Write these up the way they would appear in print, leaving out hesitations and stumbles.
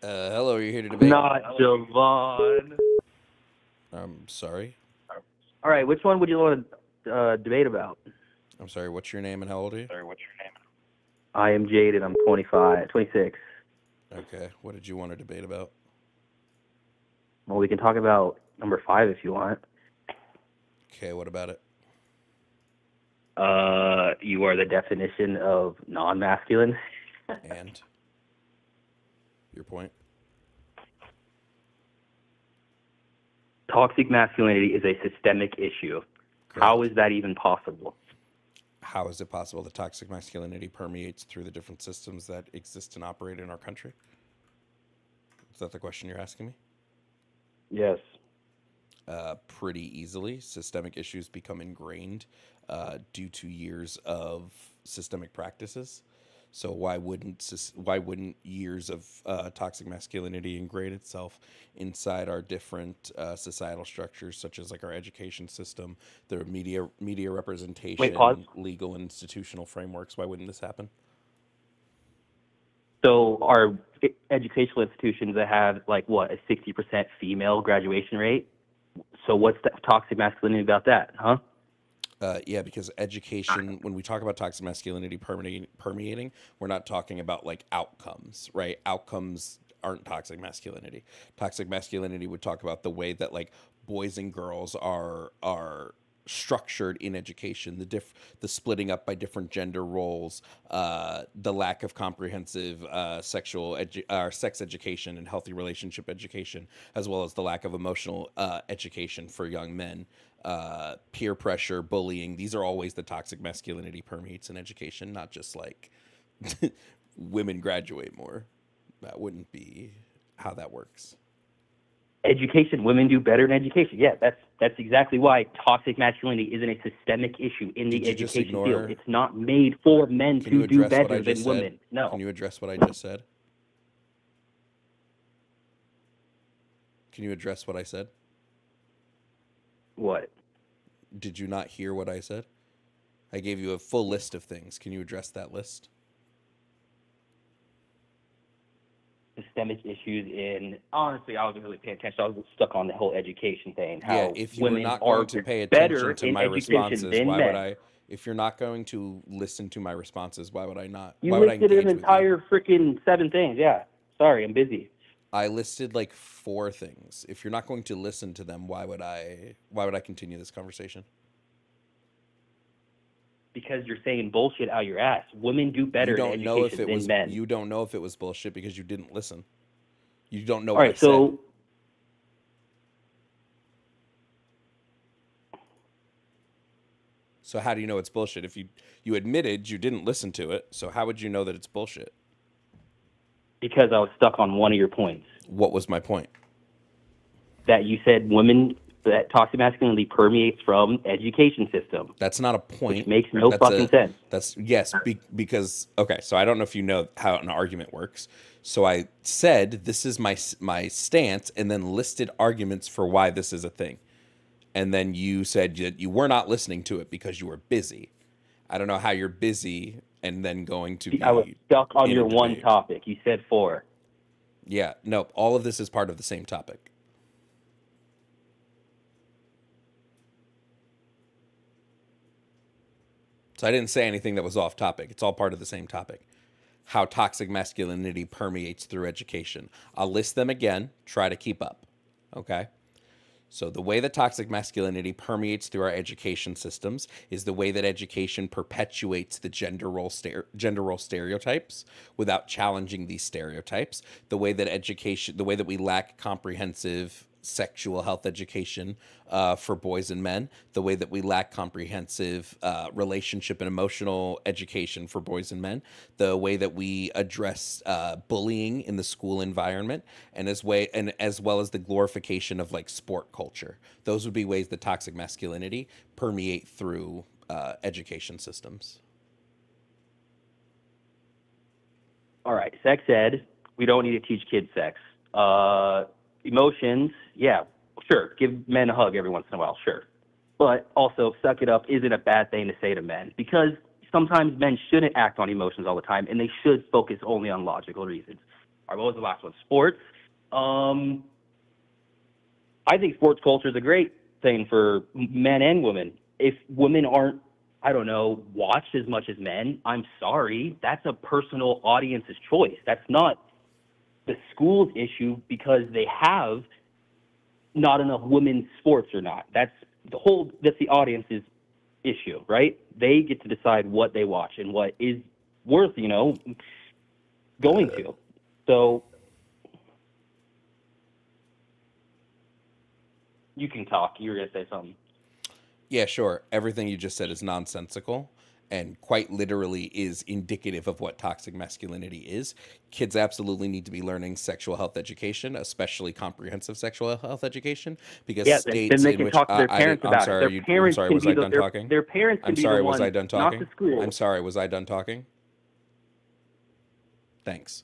Hello, are you here to debate? Not Javon. I'm sorry. All right, which one would you want to debate about? I'm sorry, what's your name and how old are you? I am Jaded. I'm 26. Okay, what did you want to debate about? Well, we can talk about number 5 if you want. Okay, what about it? You are the definition of non-masculine. And? Your point? Toxic masculinity is a systemic issue. Correct. How is that even possible? How is it possible that toxic masculinity permeates through the different systems that exist and operate in our country? Is that the question you're asking me? Yes. Pretty easily. Systemic issues become ingrained due to years of systemic practices. So why wouldn't years of toxic masculinity ingrain itself inside our different societal structures, such as like our education system, the media representation, Wait, pause. legal and institutional frameworks? Why wouldn't this happen? So our educational institutions that have like what, a 60% female graduation rate? So what's the toxic masculinity about that, huh? Yeah, because education, when we talk about toxic masculinity permeating, we're not talking about like outcomes, right? Outcomes aren't toxic masculinity. Toxic masculinity would talk about the way that like boys and girls are structured in education, the splitting up by different gender roles, the lack of comprehensive sex education and healthy relationship education, as well as the lack of emotional education for young men. Peer pressure, bullying, these are always the toxic masculinity permeates in education, not just like women graduate more. That wouldn't be how that works. Education, women do better in education. Yeah, that's exactly why toxic masculinity isn't a systemic issue in the education field. It's not made for men to do better than women. No. Can you address what I just said? Can you address what I said? What? Did you not hear what I said? I gave you a full list of things. Can you address that list? Systemic issues in, honestly, I wasn't really paying attention. I was stuck on the whole education thing. How yeah, if you're not going to pay attention to my responses, why would I? If you're not going to listen to my responses, why would I not? You listed an entire freaking 7 things. Yeah, sorry, I'm busy. I listed like 4 things. If you're not going to listen to them, why would I continue this conversation? Because you're saying bullshit out your ass. Women do better in education than men. You don't know if it was bullshit because you didn't listen. You don't know what I said. So how do you know it's bullshit? If you admitted you didn't listen to it, so how would you know that it's bullshit? Because I was stuck on one of your points. What was my point? That you said that toxic masculinity permeates from education system. That's not a point. Which makes no fucking sense. Because okay, so I don't know if you know how an argument works. So I said this is my stance, and then listed arguments for why this is a thing, and then you said that you were not listening to it because you were busy. I don't know how you're busy and then going to be. I was stuck on your one topic. You said 4. Yeah, no, all of this is part of the same topic. So I didn't say anything that was off topic. It's all part of the same topic. How toxic masculinity permeates through education. I'll list them again. Try to keep up. Okay? So the way that toxic masculinity permeates through our education systems is the way that education perpetuates the gender role stereotypes without challenging these stereotypes. The way that we lack comprehensive sexual health education for boys and men, the way that we lack comprehensive relationship and emotional education for boys and men, the way that we address bullying in the school environment, and as well as the glorification of like sport culture. Those would be ways that toxic masculinity permeate through education systems. All right, sex ed, we don't need to teach kids sex. Emotions, yeah, sure. Give men a hug every once in a while, sure. But also, suck it up isn't a bad thing to say to men, because sometimes men shouldn't act on emotions all the time, and they should focus only on logical reasons. All right, what was the last one? Sports. I think sports culture is a great thing for men and women. If women aren't, I don't know, watched as much as men, I'm sorry. That's a personal audience's choice. That's not the school's issue because they have not enough women's sports or not. That's the audience's issue, right? They get to decide what they watch and what is worth, going to. So you can talk. You were going to say something. Yeah, sure. Everything you just said is nonsensical and quite literally is indicative of what toxic masculinity is. Kids absolutely need to be learning sexual health education, especially comprehensive sexual health education, because states then they in can which talk to their parents about it. I'm sorry, was I done talking? Their parents can I'm be sorry, the was one, I done talking? not the school. I'm sorry, was I done talking? Thanks.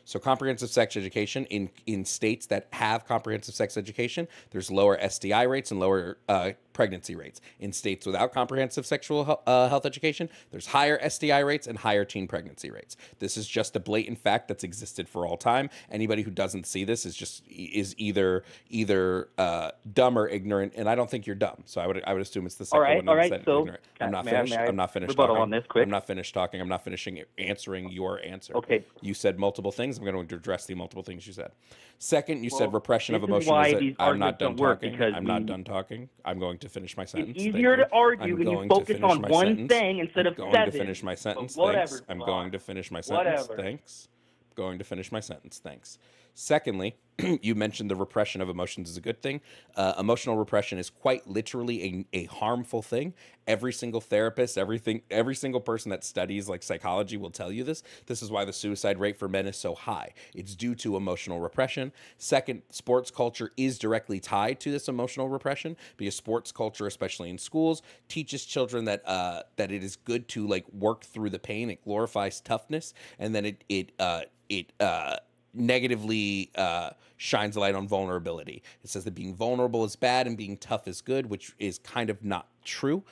So comprehensive sex education in states that have comprehensive sex education, there's lower STI rates and lower pregnancy rates. In states without comprehensive sexual health education, there's higher STI rates and higher teen pregnancy rates. This is just a blatant fact that's existed for all time. Anybody who doesn't see this is either dumb or ignorant, and I don't think you're dumb. So I would assume it's the second one instead of ignorant. I'm not finished. I'm not finished talking. On this quick? I'm not finished talking. I'm not finishing answering your answer. Okay. You said multiple things. I'm going to address the multiple things you said. Second, you said repression of emotions. I'm not done talking. I'm not done talking. I'm going to finish my sentence. It's easier to argue when you focus on one thing instead of seven. I'm going to finish my sentence. Thanks. I'm going to finish my sentence. Thanks. Going to finish my sentence. Thanks. Secondly, you mentioned the repression of emotions is a good thing. Emotional repression is quite literally a harmful thing. Every single therapist, every single person that studies like psychology will tell you this. This is why the suicide rate for men is so high. It's due to emotional repression. Second, sports culture is directly tied to this emotional repression because sports culture, especially in schools, teaches children that that it is good to like work through the pain. It glorifies toughness, and then it negatively shines a light on vulnerability. It says that being vulnerable is bad and being tough is good, which is kind of not true.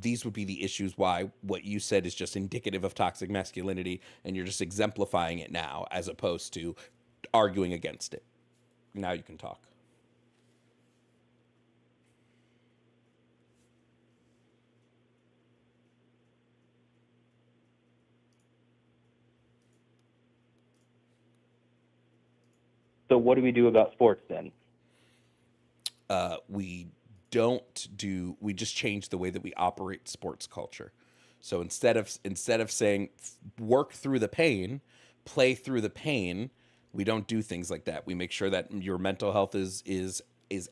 These would be the issues why what you said is just indicative of toxic masculinity, and you're just exemplifying it now as opposed to arguing against it. Now you can talk. So what do we do about sports then? We just change the way that we operate sports culture. So instead of saying work through the pain, play through the pain, we don't do things like that. We make sure that your mental health is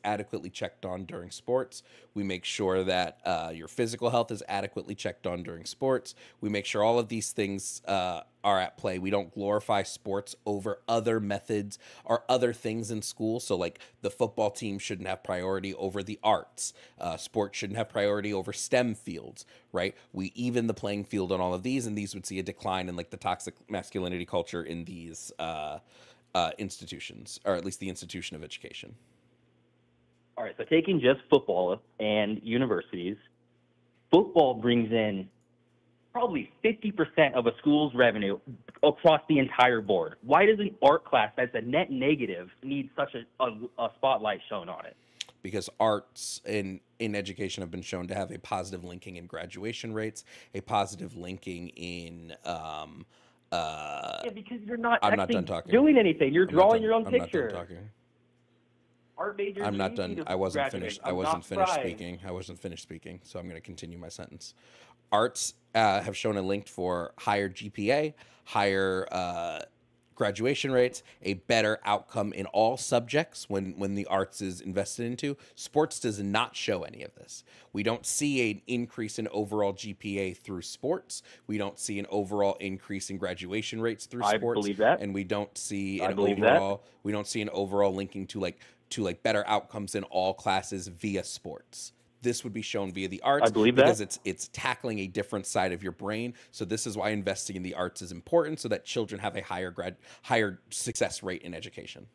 adequately checked on during sports. We make sure that your physical health is adequately checked on during sports. We make sure all of these things are at play. We don't glorify sports over other methods or other things in school. So like the football team shouldn't have priority over the arts. Sports shouldn't have priority over STEM fields, right? We even the playing field on all of these, and these would see a decline in like the toxic masculinity culture in these institutions, or at least the institution of education. All right, so taking just football and universities, football brings in probably 50% of a school's revenue across the entire board. Why does an art class that's a net negative need such a spotlight shown on it? Because arts in education have been shown to have a positive linking in graduation rates, a positive linking in because you're not I'm not done talking. Doing anything. You're drawing your own picture. I'm not done talking. Art majors I'm not done. I wasn't finished. I wasn't finished speaking. I wasn't finished speaking. So I'm going to continue my sentence. Arts have shown a link for higher GPA, higher graduation rates, a better outcome in all subjects when the arts is invested into. Sports does not show any of this. We don't see an increase in overall GPA through sports. We don't see an overall increase in graduation rates through sports. I believe that. And we don't see an overall linking to better outcomes in all classes via sports. This would be shown via the arts. I believe because it's tackling a different side of your brain. So this is why investing in the arts is important, so that children have a higher success rate in education.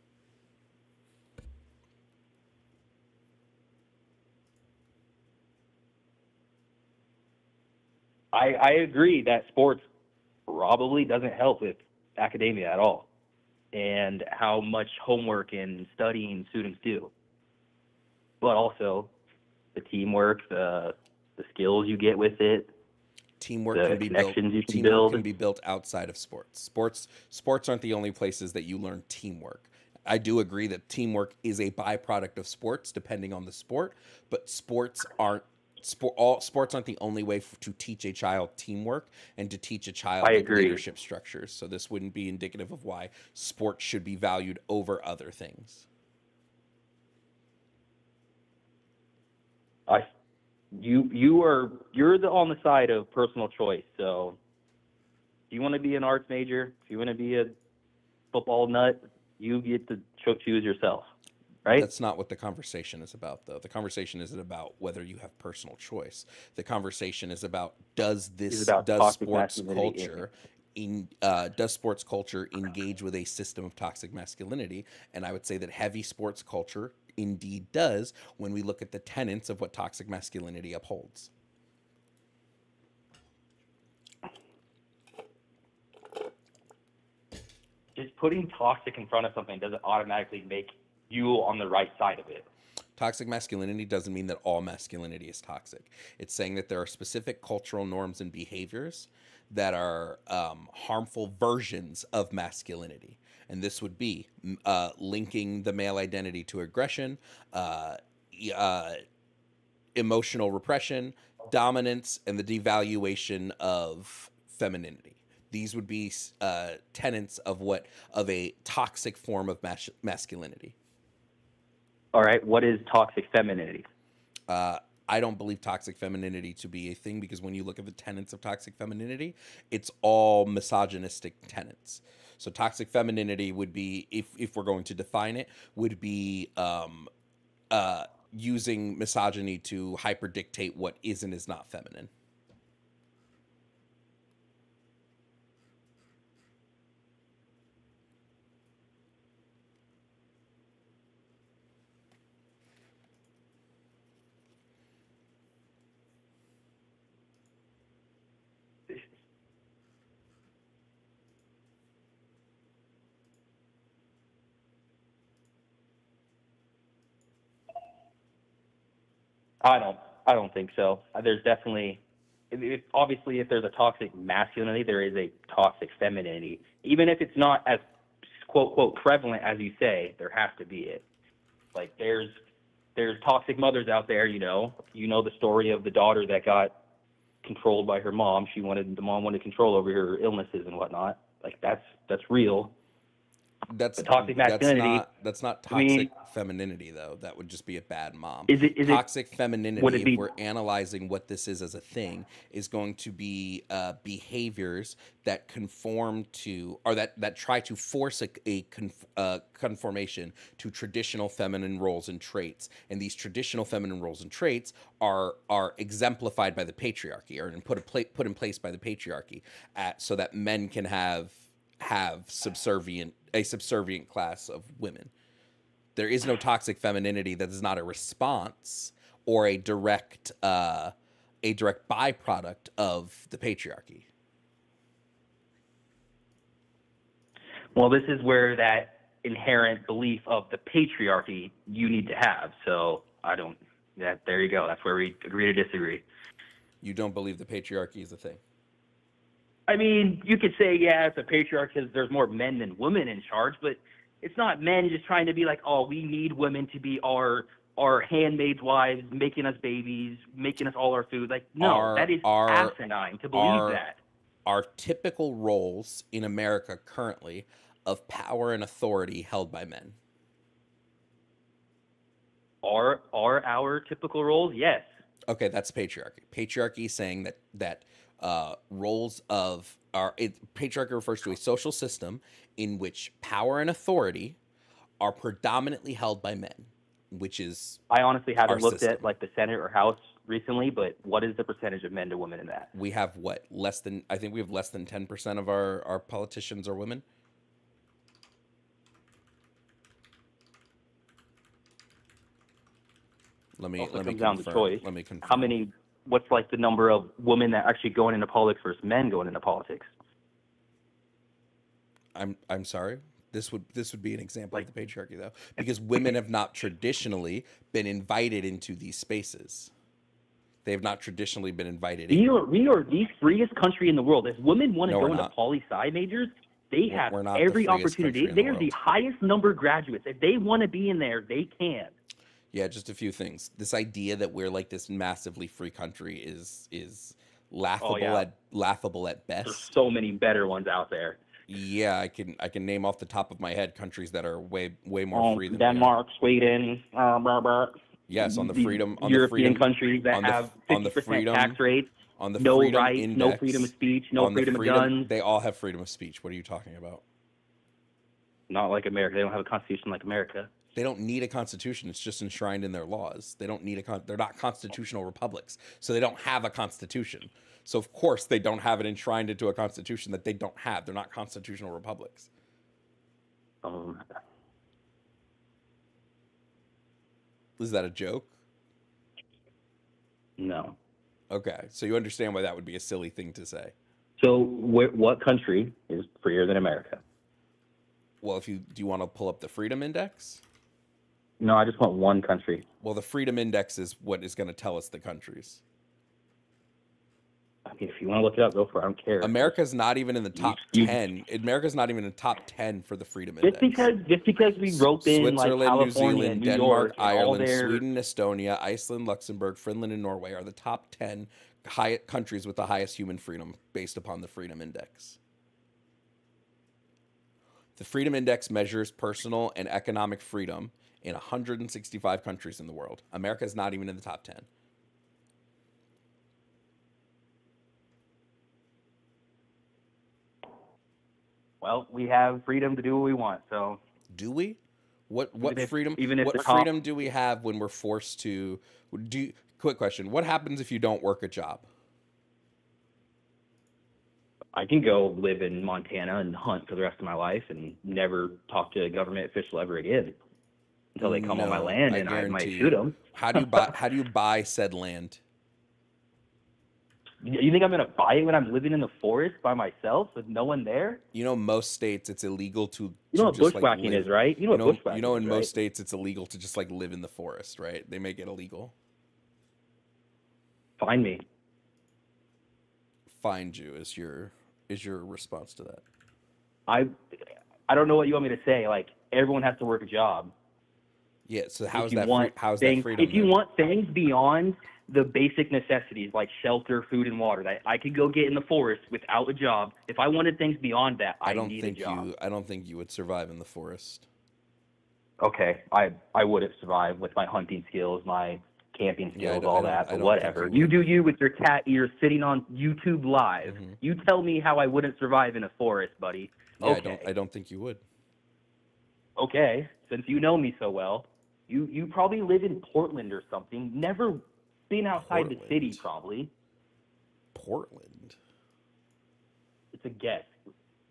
I agree that sports probably doesn't help with academia at all, and how much homework and studying students do. But also the teamwork, the skills you get with it, Teamwork can the be built. connections you can Teamwork build. can be built outside of sports. Sports aren't the only places that you learn teamwork. I do agree that teamwork is a byproduct of sports, depending on the sport. But sports aren't the only way to teach a child teamwork and to teach a I child like agree. leadership structures. So this wouldn't be indicative of why sports should be valued over other things. I you're on the side of personal choice. So if you want to be an arts major, if you want to be a football nut, you get to choose yourself, right? That's not what the conversation is about, though. The conversation isn't about whether you have personal choice. The conversation is about It's about toxic masculinity. does sports culture engage with a system of toxic masculinity? And I would say that heavy sports culture indeed does when we look at the tenets of what toxic masculinity upholds. Just putting toxic in front of something doesn't automatically make you on the right side of it. Toxic masculinity doesn't mean that all masculinity is toxic. It's saying that there are specific cultural norms and behaviors that are harmful versions of masculinity. And this would be linking the male identity to aggression, uh, emotional repression, dominance, and the devaluation of femininity. These would be tenets of a toxic form of masculinity. All right, what is toxic femininity? Uh, I don't believe toxic femininity to be a thing because when you look at the tenets of toxic femininity, it's all misogynistic tenets. So toxic femininity would be, if we're going to define it, would be using misogyny to hyper dictate what is and is not feminine. I don't think so. There's definitely, obviously, if there's a toxic masculinity, there is a toxic femininity. Even if it's not as quote quote prevalent as you say, there has to be it. Like there's toxic mothers out there. You know the story of the daughter that got controlled by her mom. The mom wanted control over her illnesses and whatnot. Like that's real. That's But toxic masculinity. that's not I mean, toxic femininity though. That would just be a bad mom. is it Toxic would femininity, it if be we're analyzing what this is as a thing, is going to be behaviors that conform to, or that try to force conformation to traditional feminine roles and traits. And these traditional feminine roles and traits are exemplified by the patriarchy, or put in place by the patriarchy, so that men can have a subservient class of women. There is no toxic femininity that is not a response or a direct byproduct of the patriarchy. Well, this is where that inherent belief of the patriarchy you need to have. So I don't. There you go. That's where we agree to disagree. You don't believe the patriarchy is a thing. I mean, you could say, yeah, it's a patriarchy because there's more men than women in charge, but it's not men just trying to be like, oh, we need women to be our handmaids' wives, making us babies, making us all our food. Like, no, that is asinine to believe Our that. our typical roles in America currently of power and authority held by men. Are our typical roles? Yes. Okay, that's patriarchy. Patriarchy is saying that roles of patriarchy refers to a social system in which power and authority are predominantly held by men, which is I honestly our haven't looked system. at like the Senate or House recently, but what is the percentage of men to women in that? We have what, I think we have less than 10% of our politicians are women. Also comes down to choice. Let me confirm. How many what's like the number of women that actually going into politics versus men going into politics? I'm sorry. This would be an example Like, of the patriarchy, though, because women have not traditionally been invited into these spaces. They have not traditionally been invited in. we are the freest country in the world. If women want to No, we're go into not. poli-sci majors, they have We're not the every freest opportunity. country in They the are the world. highest number of graduates. If they want to be in there, they can. Yeah, just a few things. This idea that we're like this massively free country is laughable laughable at There's best. so many better ones out there. Yeah, I can name off the top of my head countries that are way more free than we are. Denmark, Sweden, Yes, on the these freedom European countries that on the have on the 50% freedom tax rates, on the no freedom rights, index, no freedom of speech, no on the freedom of freedom, guns. they all have freedom of speech. What are you talking about? Not like America. They don't have a constitution like America. They don't need a constitution. It's just enshrined in their laws. They don't need they're not constitutional republics. So they don't have a constitution. So of course they don't have it enshrined into a constitution that they don't have. They're not constitutional republics. Is that a joke? No. Okay. So you understand why that would be a silly thing to say. So what country is freer than America? Well, do you want to pull up the freedom index? No, I just want one country. Well, the freedom index is what is going to tell us the countries. I mean, if you want to look it up, go for it. I don't care. America's not even in the top 10. America's not even in the top 10 for the freedom index. Just because we rope in Switzerland, like California, New Zealand, New Denmark, York, Ireland, their... Sweden, Estonia, Iceland, Luxembourg, Finland, and Norway are the top 10 countries with the highest human freedom based upon the freedom index. The freedom index measures personal and economic freedom in 165 countries in the world. America is not even in the top 10. Well, we have freedom to do what we want, so... Do we? What freedom? What freedom do we have when we're forced to do? Quick question: what happens if you don't work a job? I can go live in Montana and hunt for the rest of my life and never talk to a government official ever again until they come on my land and I might shoot them. How do you buy said land? You think I'm going to buy it when I'm living in the forest by myself with no one there? You know, most states it's illegal to. You know what bushwhacking is, right? You know what bushwhacking is, You know, in most states it's illegal to just like live in the forest, right? They make it illegal. Find me. Find you is your response to that. I don't know what you want me to say. Like, everyone has to work a job. Yeah. So how's that freedom? If you want things beyond the basic necessities like shelter, food, and water that I could go get in the forest without a job, if I wanted things beyond that, I need a job. I don't think you would survive in the forest. Okay, I wouldn't survive with my hunting skills, my camping skills, all that, but whatever. You do you with your cat ears sitting on YouTube Live. Mm-hmm. You tell me how I wouldn't survive in a forest, buddy. Yeah, okay. I don't think you would. Okay, since you know me so well, you probably live in Portland or something. Never been outside the city, probably. Portland? It's a guess.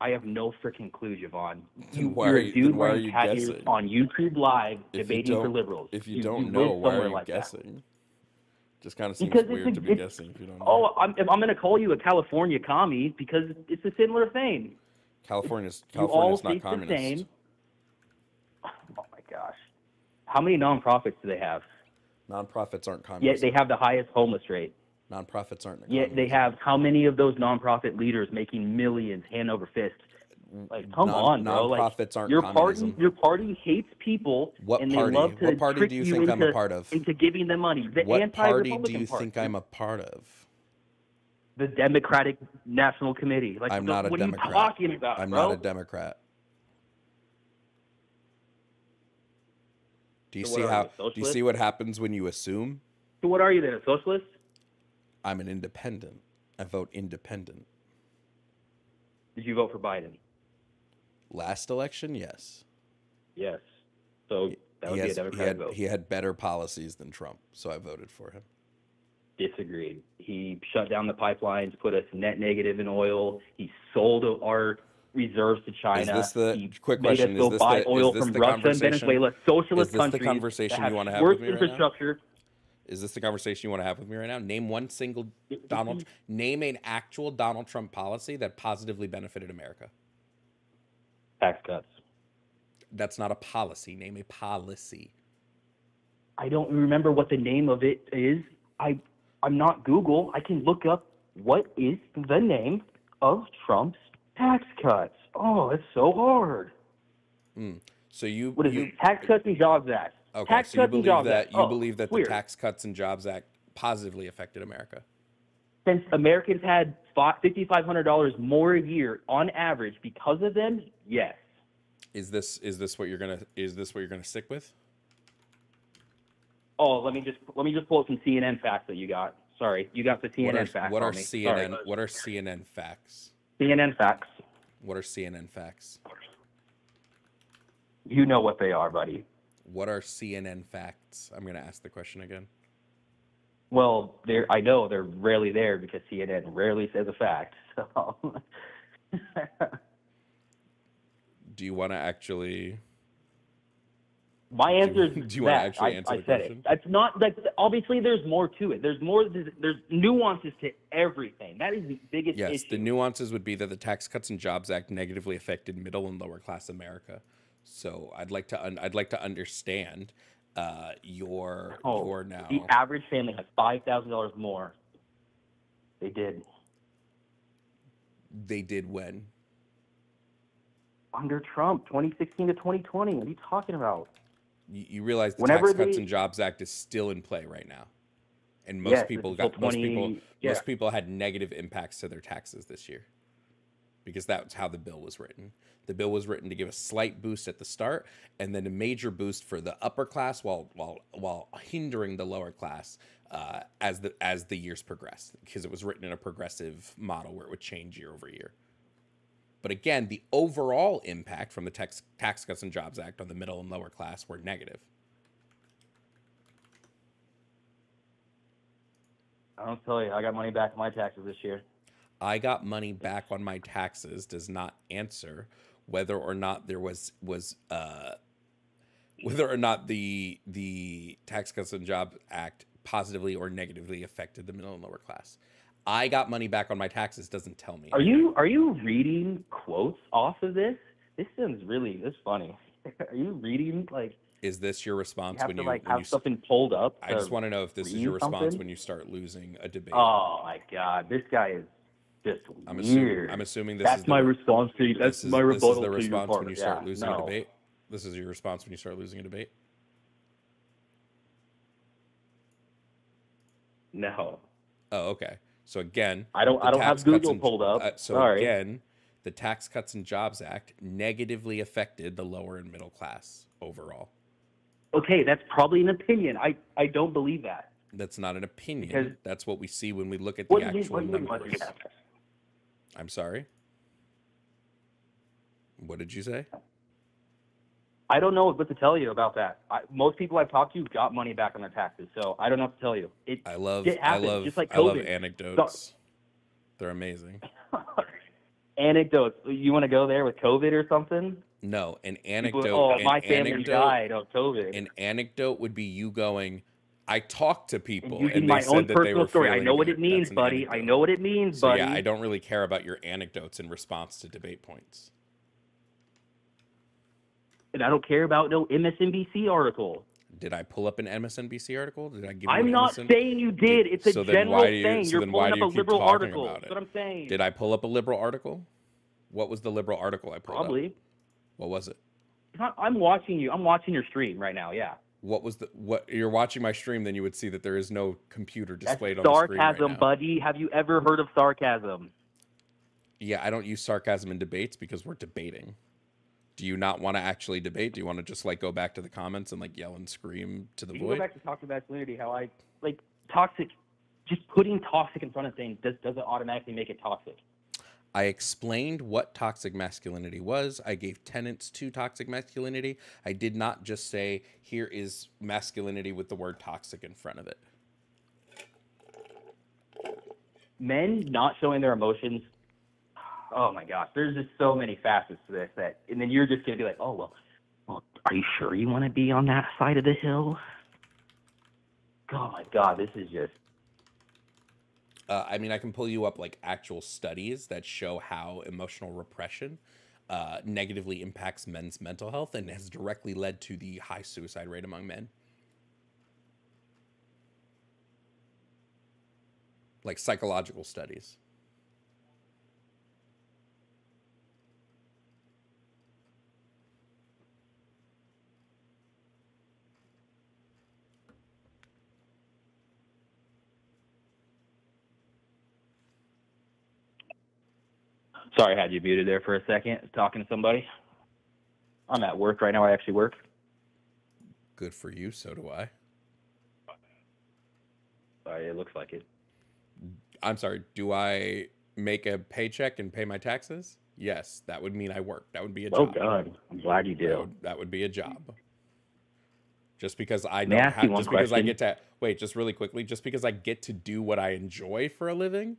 I have no freaking clue, Javon. You're a dude wearing cat ears on YouTube Live debating for liberals. If you don't know, why are you guessing? Just kind of seems weird to be guessing if you don't know. Oh, I'm going to call you a California commie because it's a similar thing. California's not communist. The same. Oh my gosh. How many nonprofits do they have? Nonprofits aren't communist. Yet they have the highest homeless rate. Nonprofits aren't. Yet they have how many of those nonprofit leaders making millions hand over fist? Like, come on, bro. Nonprofits aren't communism. Your party hates people. What and party? They love to what party do you think I'm a part of? Into giving them money. What party do you think I'm a part of? The Democratic National Committee. Like, I'm not a Democrat. What are you talking about, I'm bro? not a Democrat. Do you see what happens when you assume? So what are you then, a socialist? I'm an independent. I vote independent. Did you vote for Biden? Last election, yes. Yes. So that would be a Democratic vote. He had better policies than Trump, so I voted for him. Disagreed. He shut down the pipelines, put us net negative in oil. He sold our reserves to China. Is this the he quick question? Made us go buy oil from Russia and Venezuela, socialist countries. Is this the conversation you want to have with me right now? Is this the conversation you want to have with me right now? Name one single Mm-hmm. name an actual Donald Trump policy that positively benefited America. Tax cuts. That's not a policy. Name a policy. I don't remember what the name of it is. I'm not Google. I can look up what is the name of Trump's tax cuts. Oh, it's so hard. So you What is it? Tax Cuts and Jobs Act. Okay, Tax so you Cuts and believe Jobs that Act. you Oh, believe that the weird. Tax Cuts and Jobs Act positively affected America. Since Americans had $5,500 more a year on average because of them, yes. Is this what you're gonna stick with? Oh, let me just pull up some CNN facts that you got. Sorry, you got the CNN facts What are on me. CNN Sorry. what are CNN facts? CNN facts. What are CNN facts? You know what they are, buddy. What are CNN facts? I'm gonna ask the question again. Well, I know they're rarely there because CNN rarely says a fact. So. Do you want to actually? My answer is Do you want to actually answer the question? It. That's not like obviously there's more to it. There's nuances to everything. That is the biggest issue. Yes, the nuances would be that the Tax Cuts and Jobs Act negatively affected middle and lower class America. So I'd like to understand your now. The average family has $5,000 more. They did. They did when? Under Trump, 2016 to 2020. What are you talking about? You realize the Tax Cuts and Jobs Act is still in play right now, and most people had negative impacts to their taxes this year, because that's how the bill was written. The bill was written to give a slight boost at the start, and then a major boost for the upper class, while hindering the lower class as the years progressed, because it was written in a progressive model where it would change year over year. But again, the overall impact from the Tax Cuts and Jobs Act on the middle and lower class were negative. I don't tell you, I got money back on my taxes this year. I got money back on my taxes does not answer whether or not there was whether or not the Tax Cuts and Jobs Act positively or negatively affected the middle and lower class. I got money back on my taxes doesn't tell me. Are you reading quotes off of this? This funny. Are you reading like? Is this your response when you have something pulled up? I just want to know if this is your response when you start losing a debate. Oh my God, this guy is just weird. I'm assuming that's my response to you. That's my rebuttal to your part. This is the response when you start losing a debate. This is your response when you start losing a debate. No. Oh, okay. So again, I don't have Google pulled up. Sorry. Again, the Tax Cuts and Jobs Act negatively affected the lower and middle class overall. Okay, that's probably an opinion. I don't believe that. That's not an opinion. Because that's what we see when we look at the actual numbers. I'm sorry? What did you say? I don't know what to tell you about that. Most people I've talked to got money back on their taxes, so I don't know what to tell you. I love just like COVID. I love anecdotes. They're amazing. Anecdotes. You want to go there with COVID or something? No, an anecdote. My family died of COVID. An anecdote would be you going, I talked to people and using my own personal story. I know what it means, buddy. I know what it means, buddy. Yeah, I don't really care about your anecdotes in response to debate points. And I don't care about no MSNBC article. Did I pull up an MSNBC article? Did I give you I'm not saying you did. It's a general thing. You're pulling up a liberal article. That's what I'm saying. Did I pull up a liberal article? What was the liberal article I pulled up? Probably. What was it? I'm watching you. I'm watching your stream right now, yeah. What you're watching my stream, then you would see that there is no computer displayed on the screen right now. Sarcasm, buddy. Have you ever heard of sarcasm? Yeah, I don't use sarcasm in debates because we're debating. Do you not want to actually debate? Do you want to just go back to the comments and yell and scream to the void? Go back to Toxic Masculinity. How I toxic. Just putting toxic in front of things doesn't automatically make it toxic. I explained what toxic masculinity was. I gave tenets to toxic masculinity. I did not just say, here is masculinity with the word toxic in front of it. Men not showing their emotions. Oh my gosh, there's just so many facets to this and then you're just going to be like, oh, well, are you sure you want to be on that side of the hill? oh my God, this is just. I mean, I can pull you up like actual studies that show how emotional repression negatively impacts men's mental health and has directly led to the high suicide rate among men. Like psychological studies. Sorry, I had you muted there for a second, talking to somebody. I'm at work right now. I actually work. Good for you. So do I. Sorry, it looks like it. I'm sorry. Do I make a paycheck and pay my taxes? Yes, that would mean I work. That would be a job. Oh God, I'm glad you do. That would be a job. Just because I May I don't ask you have, one just because I question? get to wait, just really quickly, just because I get to do what I enjoy for a living,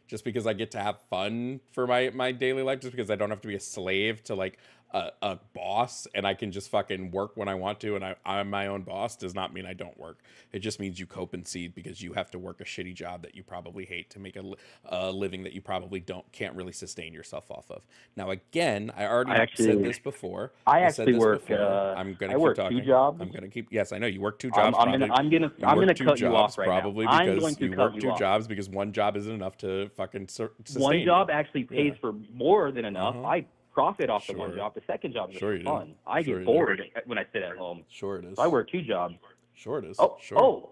just because I get to have fun for my daily life, just because I don't have to be a slave to like a boss and I can just fucking work when I want to and I'm my own boss, does not mean I don't work. It just means you cope and seed because you have to work a shitty job that you probably hate to make a living that you probably can't really sustain yourself off of. Now again, I already said this before. I actually work. I'm gonna I keep work talking. 2 jobs. I'm gonna keep. Yes, I know you work 2 jobs. I'm gonna cut you off right probably now. I'm because going to you cut work you 2 off. jobs because one job isn't enough to fucking sustain. One job you. actually pays for more than enough. I profit off the Sure. one job. The second job is Sure you do. fun. I Sure get you bored when I sit at home. Sure it is. So I work 2 jobs. Sure it is. Oh, Sure.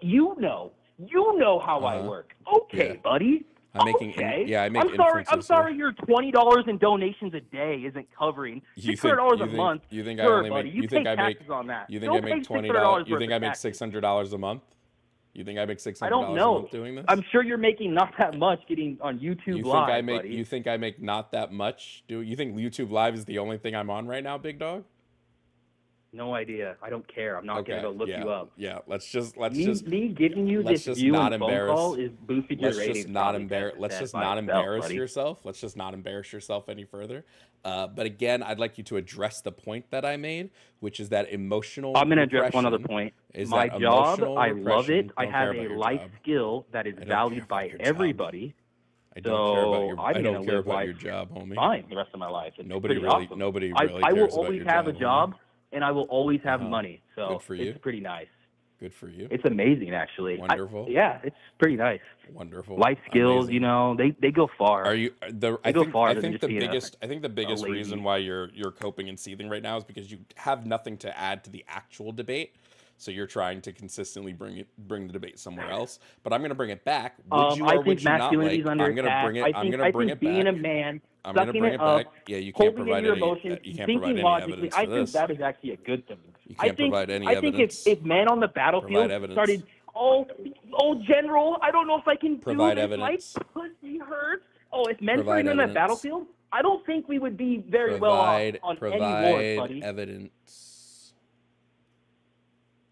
you know how I work. Okay, Yeah. buddy. I'm making okay. I make I'm sorry your $20 in donations a day isn't covering $600 a month. You think sure, I only buddy. make You you think pay I make taxes on that. you think You'll I make pay $20 $600 you think worth I of make taxes. $600 a month? You think I make $600 I don't a know. month doing this? I'm sure you're making not that much getting on YouTube Live, buddy. You think I make not that much? Do you think YouTube Live is the only thing I'm on right now, big dog? No idea. I don't care. I'm not gonna go look you up. Yeah, let's me giving you this view and phone call is boosting your ratings. Let's just not embarrass yourself. Let's just not embarrass yourself any further. But again, I'd like you to address the point that I made, which is that emotional. I'm gonna address one other point. My job, I love it. I have a life skill that is valued by everybody. I don't care about your job, homie. Fine, the rest of my life. Nobody really cares about your job. I will always have a job. And I will always have money, so good for you. It's pretty nice. Good for you. It's amazing, actually. Wonderful. Yeah, it's pretty nice. Wonderful. Life skills, amazing. You know, they go far. Are you I think the biggest reason why you're coping and seething right now is because you have nothing to add to the actual debate. So you're trying to consistently bring the debate somewhere else. But I'm going to bring it back. Would you or would you not like? I'm going to bring it. I'm going to bring it back. Being a man, I'm going to bring it back. Yeah, you can't provide any. You can't provide any evidence I for think this. that is actually a good thing. You can't provide any evidence. I think if men on the battlefield started, oh, General, I don't know if I can provide do this. Evidence. My pussy hurts. Oh, if men started on that battlefield, I don't think we would be very well off on any wars, buddy. Evidence.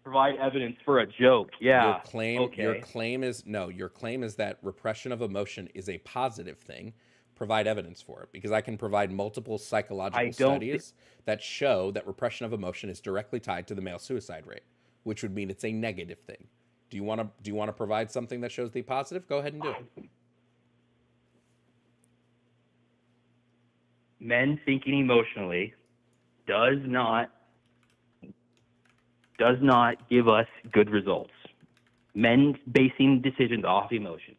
Provide evidence for a joke. Yeah. Your claim is that repression of emotion is a positive thing. Provide evidence for it, because I can provide multiple psychological studies that show that repression of emotion is directly tied to the male suicide rate, which would mean it's a negative thing. Do you want to provide something that shows the positive? Go ahead and do it. Men thinking emotionally does not give us good results. Men basing decisions off emotions.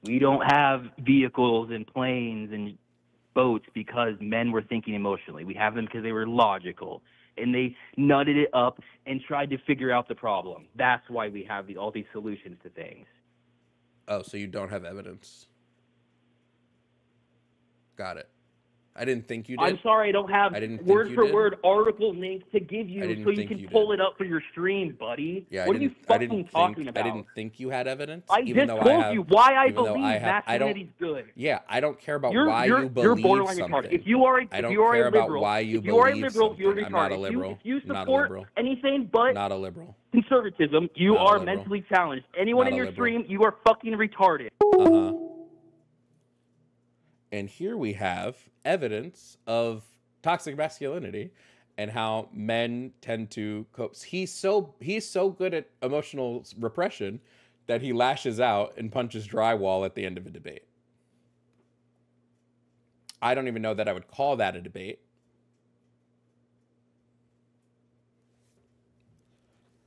We don't have vehicles and planes and boats because men were thinking emotionally. We have them because they were logical, and they nutted it up and tried to figure out the problem. That's why we have all these solutions to things. Oh, so you don't have evidence. Got it. I didn't think you did. I'm sorry, I don't have word-for-word article links to give you so you can pull it up for your stream, buddy. Yeah, what are you fucking talking about? I didn't think you had evidence. I just told you why I believe masculinity's good. Yeah, I don't care about why you believe you're borderline something. Retarded. If you are a liberal, why you if you are a believe liberal, something. you're retarded. I'm not a liberal. If you support anything but not a liberal. Conservatism, you are mentally challenged. Anyone in your stream, you are fucking retarded. And here we have evidence of toxic masculinity and how men tend to cope. He's so good at emotional repression that he lashes out and punches drywall at the end of a debate. I don't even know that I would call that a debate.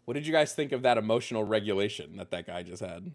What did you guys think of that emotional regulation that guy just had?